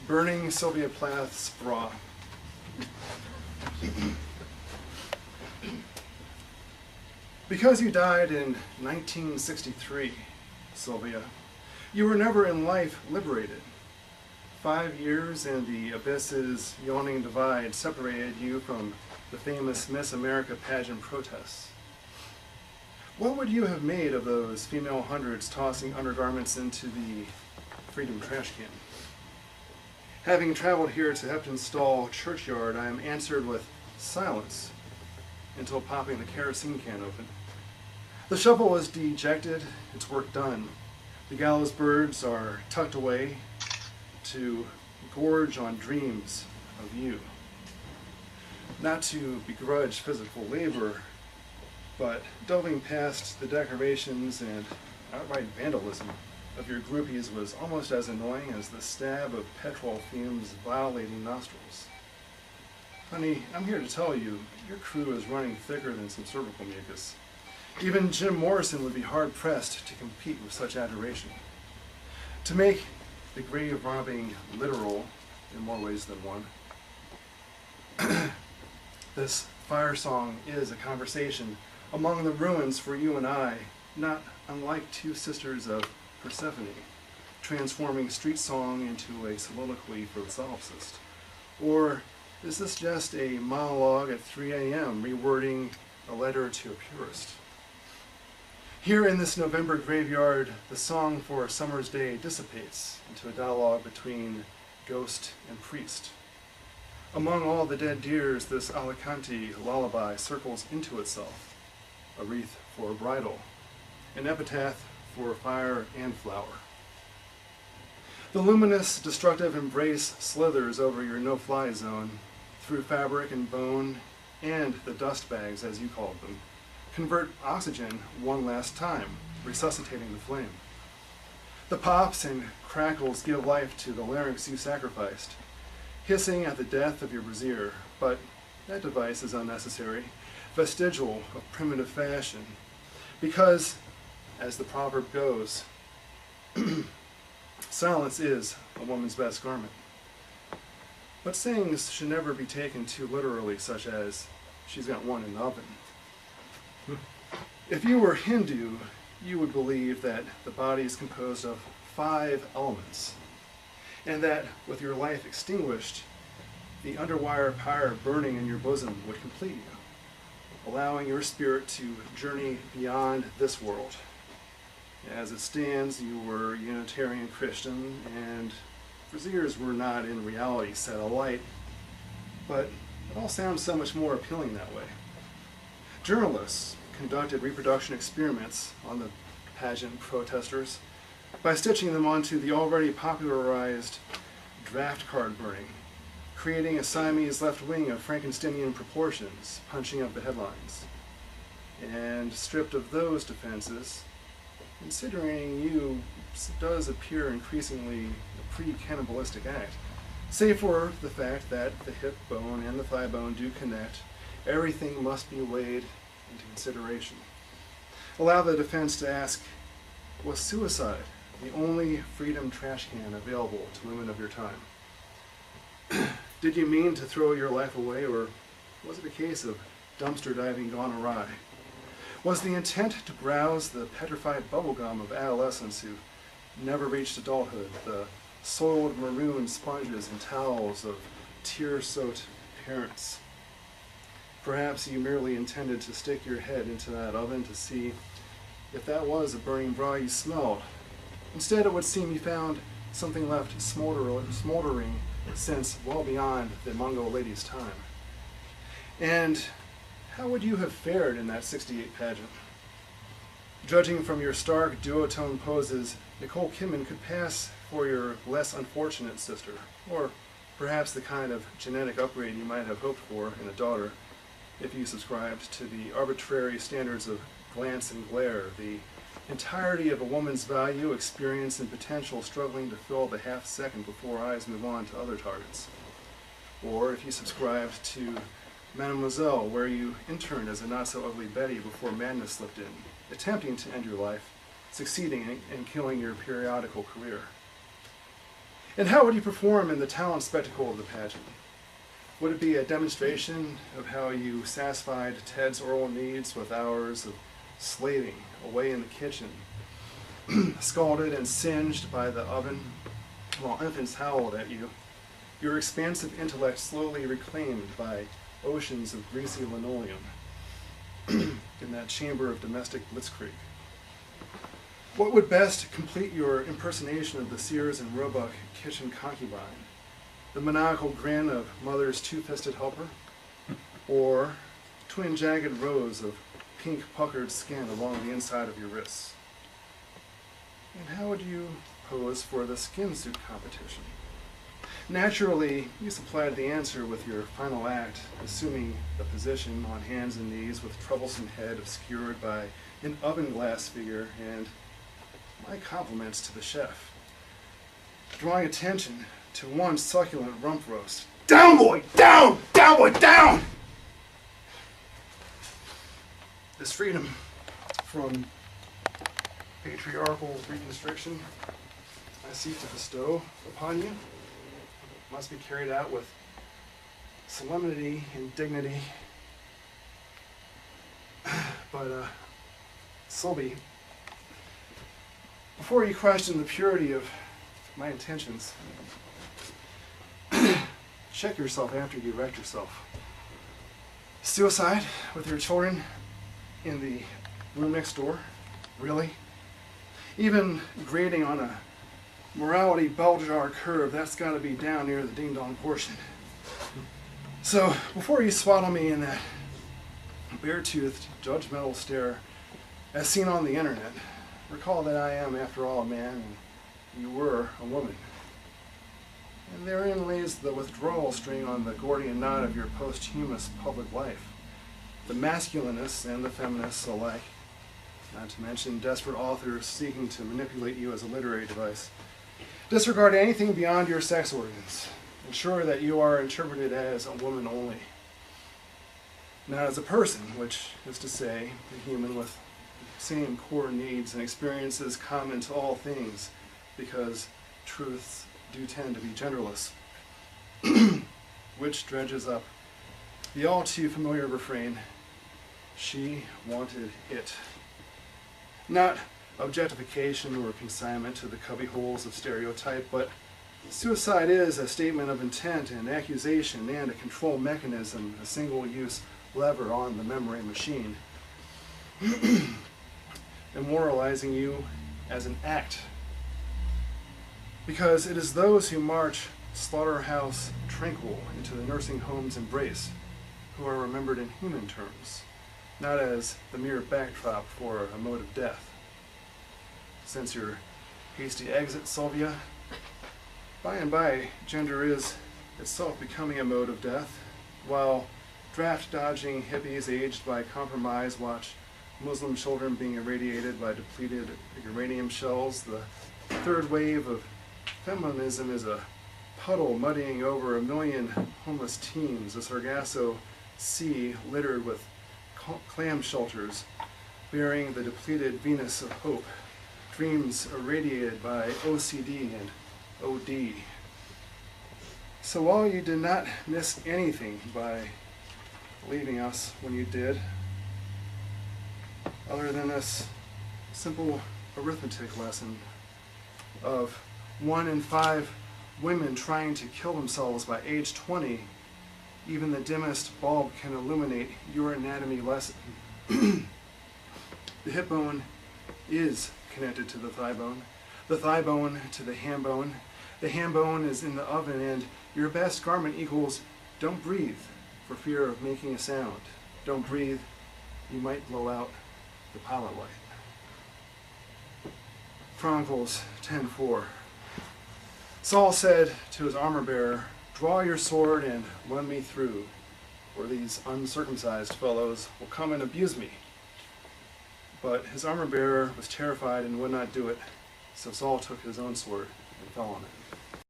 Burning Sylvia Plath's bra. Because you died in 1963, Sylvia, you were never in life liberated. 5 years and the abyss's yawning divide separated you from the famous Miss America pageant protests. What would you have made of those female hundreds tossing undergarments into the Freedom trash can? Having traveled here to Heptonstall churchyard, I am answered with silence until popping the kerosene can open. The shovel is dejected, its work done. The gallows birds are tucked away to gorge on dreams of you. Not to begrudge physical labor, but delving past the decorations and outright vandalism of your groupies was almost as annoying as the stab of petrol fumes violating nostrils. Honey, I'm here to tell you, your crew is running thicker than some cervical mucus. Even Jim Morrison would be hard-pressed to compete with such adoration. To make the grave robbing literal in more ways than one, this fire song is a conversation among the ruins for you and I, not unlike two sisters of Persephone, transforming street song into a soliloquy for the solipsist. Or is this just a monologue at 3 a.m. rewording a letter to a purist? Here in this November graveyard, the song for a summer's day dissipates into a dialogue between ghost and priest. Among all the dead deers, this Alicante lullaby circles into itself, a wreath for a bridal, an epitaph for fire and flower. The luminous, destructive embrace slithers over your no-fly zone, through fabric and bone, and the dust bags, as you called them, convert oxygen one last time, resuscitating the flame. The pops and crackles give life to the larynx you sacrificed, hissing at the death of your brazier, but that device is unnecessary, vestigial of primitive fashion, because, as the proverb goes, silence is a woman's best garment. But sayings should never be taken too literally, such as, she's got one in the oven. If you were Hindu, you would believe that the body is composed of 5 elements, and that with your life extinguished, the underwire pyre burning in your bosom would complete you, allowing your spirit to journey beyond this world. As it stands, you were Unitarian Christian, and braziers were not in reality set alight, but it all sounds so much more appealing that way. Journalists conducted reproduction experiments on the pageant protesters by stitching them onto the already popularized draft card burning, creating a Siamese left wing of Frankensteinian proportions, punching up the headlines. And stripped of those defenses, considering you does appear increasingly a pre-cannibalistic act, save for the fact that the hip bone and the thigh bone do connect, everything must be weighed into consideration. Allow the defense to ask, was suicide the only freedom trash can available to women of your time? Did you mean to throw your life away, or was it a case of dumpster diving gone awry? Was the intent to browse the petrified bubblegum of adolescents who never reached adulthood, the soiled maroon sponges and towels of tear-soaked parents? Perhaps you merely intended to stick your head into that oven to see if that was a burning bra you smelled. Instead, it would seem you found something left smoldering since well beyond the Mungo lady's time. And how would you have fared in that '68 pageant? Judging from your stark duotone poses, Nicole Kidman could pass for your less unfortunate sister, or perhaps the kind of genetic upgrade you might have hoped for in a daughter, if you subscribed to the arbitrary standards of glance and glare, the entirety of a woman's value, experience, and potential struggling to fill the half second before eyes move on to other targets. Or if you subscribed to Mademoiselle, where you interned as a not-so-ugly Betty before madness slipped in, attempting to end your life, succeeding in killing your periodical career. And how would you perform in the talent spectacle of the pageant? Would it be a demonstration of how you satisfied Ted's oral needs with hours of slaving away in the kitchen, scalded and singed by the oven, while infants howled at you, your expansive intellect slowly reclaimed by oceans of greasy linoleum in that chamber of domestic blitzkrieg? What would best complete your impersonation of the Sears and Roebuck kitchen concubine? The maniacal grin of mother's two-fisted helper? Or twin jagged rows of pink puckered skin along the inside of your wrists? And how would you pose for the skin suit competition? Naturally, you supplied the answer with your final act, assuming the position on hands and knees with troublesome head obscured by an oven glass figure, and my compliments to the chef, drawing attention to one succulent rump roast. Down, boy! Down! Down, boy! Down! This freedom from patriarchal reconstriction I seek to bestow upon you must be carried out with solemnity and dignity. But, Sylvie, before you question the purity of my intentions, check yourself after you wreck yourself. Suicide with your children in the room next door? Really? Even grading on a morality bell jar curve, that's got to be down near the ding-dong portion. So, before you swaddle me in that bare-toothed, judgmental stare as seen on the internet, recall that I am, after all, a man, and you were a woman. And therein lays the withdrawal string on the Gordian knot of your posthumous public life. The masculinists and the feminists alike, not to mention desperate authors seeking to manipulate you as a literary device, disregard anything beyond your sex organs. Ensure that you are interpreted as a woman only, not as a person, which is to say, a human with the same core needs and experiences common to all things, because truths do tend to be genderless. Which dredges up the all too familiar refrain, she wanted it. Not objectification or consignment to the cubbyholes of stereotype, but suicide is a statement of intent and accusation and a control mechanism, a single-use lever on the memory machine, immortalizing you as an act. Because it is those who march slaughterhouse tranquil into the nursing home's embrace who are remembered in human terms, not as the mere backdrop for a mode of death. Since your hasty exit, Sylvia, by and by, gender is itself becoming a mode of death, while draft-dodging hippies aged by compromise watch Muslim children being irradiated by depleted uranium shells. The third wave of feminism is a puddle muddying over 1 million homeless teens, a Sargasso sea littered with clam shelters bearing the depleted Venus of hope, dreams irradiated by OCD and OD. So while you did not miss anything by leaving us when you did, other than this simple arithmetic lesson of 1 in 5 women trying to kill themselves by age 20, even the dimmest bulb can illuminate your anatomy lesson. The hip bone is connected to the thigh bone to the ham bone is in the oven, and your best garment equals don't breathe for fear of making a sound. Don't breathe, you might blow out the pilot light. Chronicles 10:4. Saul said to his armor bearer, "Draw your sword and run me through, or these uncircumcised fellows will come and abuse me." But his armor bearer was terrified and would not do it, so Saul took his own sword and fell on it.